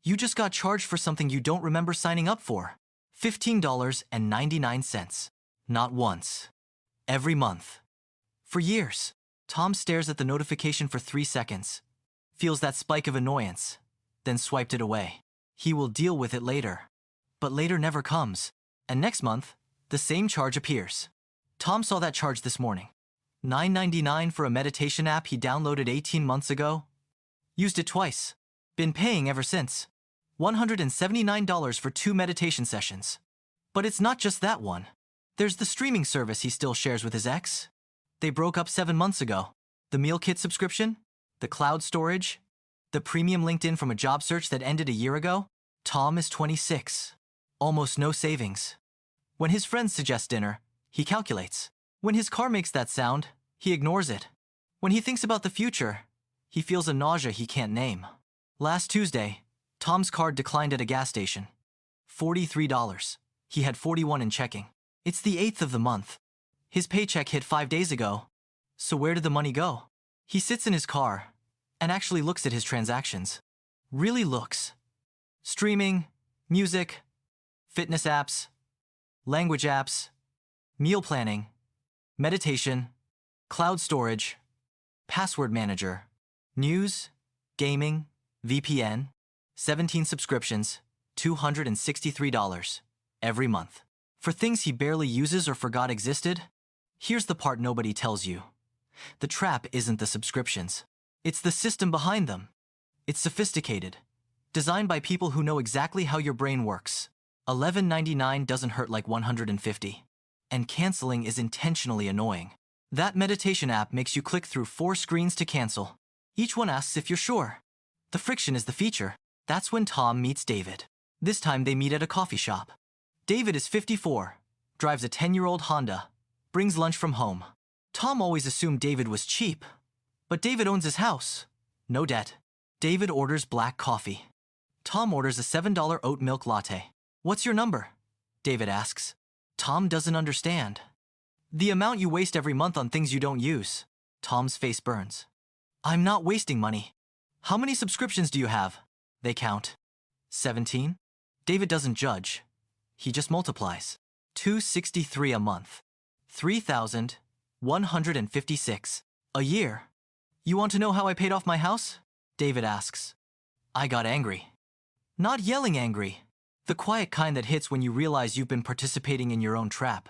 You just got charged for something you don't remember signing up for. $15.99. Not once. Every month. For years. Tom stares at the notification for 3 seconds, feels that spike of annoyance, then swiped it away. He will deal with it later. But later never comes. And next month, the same charge appears. Tom saw that charge this morning. $9.99 for a meditation app he downloaded 18 months ago. Used it twice. Been paying ever since. $179 for 2 meditation sessions. But it's not just that one. There's the streaming service he still shares with his ex. They broke up 7 months ago. The meal kit subscription, the cloud storage, the premium LinkedIn from a job search that ended a year ago. Tom is 26. Almost no savings. When his friends suggest dinner, he calculates. When his car makes that sound, he ignores it. When he thinks about the future, he feels a nausea he can't name. Last Tuesday, Tom's card declined at a gas station. $43. He had 41 in checking. It's the 8th of the month. His paycheck hit 5 days ago. So where did the money go? He sits in his car and actually looks at his transactions. Really looks. Streaming, music, fitness apps, language apps, meal planning, meditation, cloud storage, password manager, news, gaming, VPN, 17 subscriptions, $263 every month. For things he barely uses or forgot existed. Here's the part nobody tells you. The trap isn't the subscriptions. It's the system behind them. It's sophisticated, designed by people who know exactly how your brain works. $11.99 doesn't hurt like $150. And canceling is intentionally annoying. That meditation app makes you click through 4 screens to cancel. Each one asks if you're sure. The friction is the feature. That's when Tom meets David. This time they meet at a coffee shop. David is 54, drives a 10-year-old Honda, brings lunch from home. Tom always assumed David was cheap. But David owns his house. No debt. David orders black coffee. Tom orders a $7 oat milk latte. What's your number? David asks. Tom doesn't understand. The amount you waste every month on things you don't use. Tom's face burns. I'm not wasting money. How many subscriptions do you have? They count. 17? David doesn't judge. He just multiplies. $263 a month. $3,156 a year. You want to know how I paid off my house? David asks. I got angry. Not yelling angry. The quiet kind that hits when you realize you've been participating in your own trap.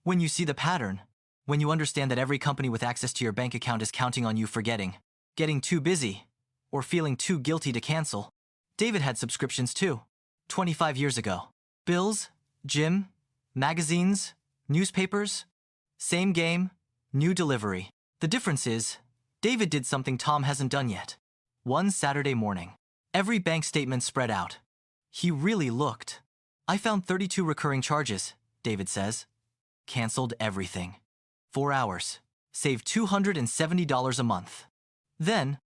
When you see the pattern. When you understand that every company with access to your bank account is counting on you forgetting, getting too busy, or feeling too guilty to cancel. David had subscriptions too. 25 years ago. Bills, gym, magazines, newspapers. Same game, new delivery. The difference is, David did something Tom hasn't done yet. One Saturday morning. Every bank statement spread out. He really looked. I found 32 recurring charges, David says. Canceled everything. 4 hours. Saved $270 a month. Then,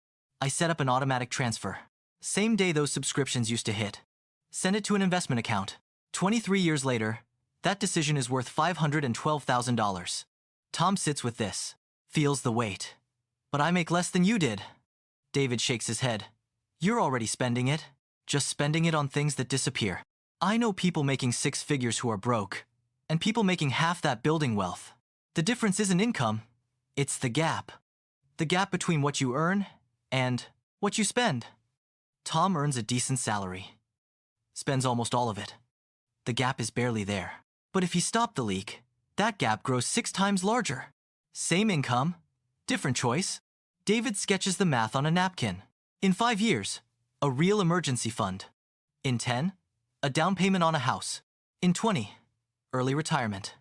I set up an automatic transfer. Same day those subscriptions used to hit. Send it to an investment account. 23 years later, that decision is worth $512,000. Tom sits with this. Feels the weight. But I make less than you did. David shakes his head. You're already spending it. Just spending it on things that disappear. I know people making 6 figures who are broke. And people making half that building wealth. The difference isn't income. It's the gap. The gap between what you earn and what you spend. Tom earns a decent salary. Spends almost all of it. The gap is barely there. But if he stopped the leak, that gap grows 6 times larger. Same income, different choice. David sketches the math on a napkin. In 5 years, a real emergency fund. In 10, a down payment on a house. In 20, early retirement.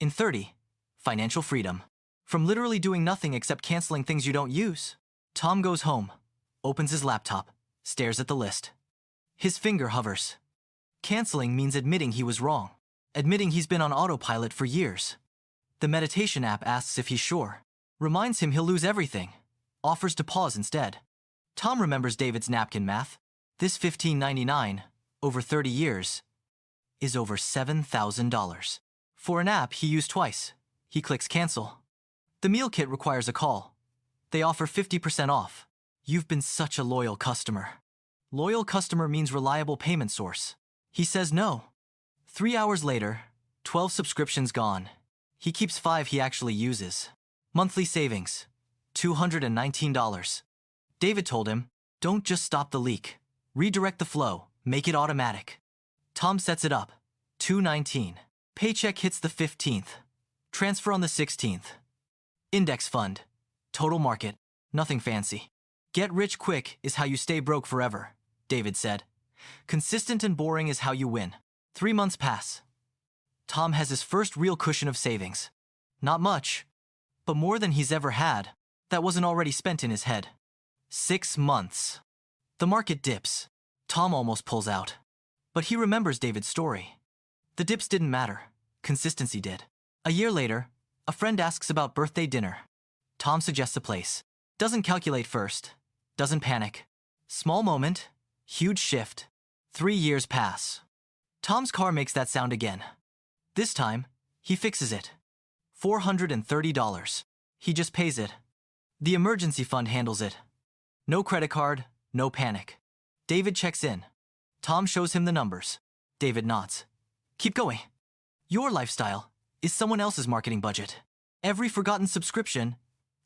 In 30, financial freedom. From literally doing nothing except canceling things you don't use. Tom goes home, opens his laptop, stares at the list. His finger hovers. Canceling means admitting he was wrong. Admitting he's been on autopilot for years. The meditation app asks if he's sure. Reminds him he'll lose everything. Offers to pause instead. Tom remembers David's napkin math. This $15.99, over 30 years, is over $7,000. For an app he used twice. He clicks cancel. The meal kit requires a call. They offer 50% off. You've been such a loyal customer. Loyal customer means reliable payment source. He says no. 3 hours later, 12 subscriptions gone. He keeps 5 he actually uses. Monthly savings, $219. David told him, don't just stop the leak. Redirect the flow, make it automatic. Tom sets it up, $219. Paycheck hits the 15th. Transfer on the 16th. Index fund, total market, nothing fancy. Get rich quick is how you stay broke forever, David said. Consistent and boring is how you win. 3 months pass. Tom has his first real cushion of savings. Not much, but more than he's ever had that wasn't already spent in his head. 6 months. The market dips. Tom almost pulls out. But he remembers David's story. The dips didn't matter. Consistency did. A year later, a friend asks about birthday dinner. Tom suggests a place. Doesn't calculate first. Doesn't panic. Small moment, huge shift. 3 years pass. Tom's car makes that sound again. This time, he fixes it. $430. He just pays it. The emergency fund handles it. No credit card, no panic. David checks in. Tom shows him the numbers. David nods. Keep going. Your lifestyle is someone else's marketing budget. Every forgotten subscription,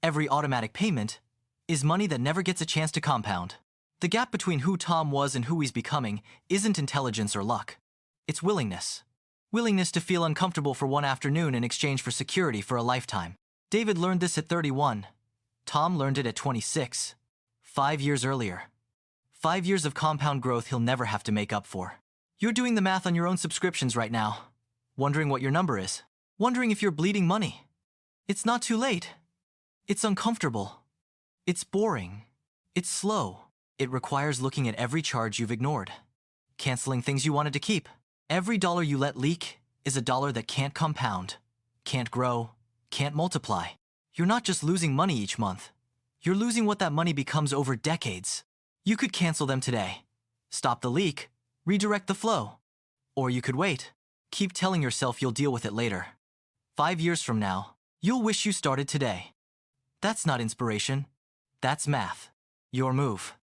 every automatic payment, is money that never gets a chance to compound. The gap between who Tom was and who he's becoming isn't intelligence or luck. It's willingness. Willingness to feel uncomfortable for one afternoon in exchange for security for a lifetime. David learned this at 31. Tom learned it at 26. 5 years earlier. 5 years of compound growth he'll never have to make up for. You're doing the math on your own subscriptions right now. Wondering what your number is. Wondering if you're bleeding money. It's not too late. It's uncomfortable. It's boring. It's slow. It requires looking at every charge you've ignored. Canceling things you wanted to keep. Every dollar you let leak is a dollar that can't compound, can't grow, can't multiply. You're not just losing money each month. You're losing what that money becomes over decades. You could cancel them today. Stop the leak. Redirect the flow. Or you could wait. Keep telling yourself you'll deal with it later. 5 years from now, you'll wish you started today. That's not inspiration. That's math. Your move.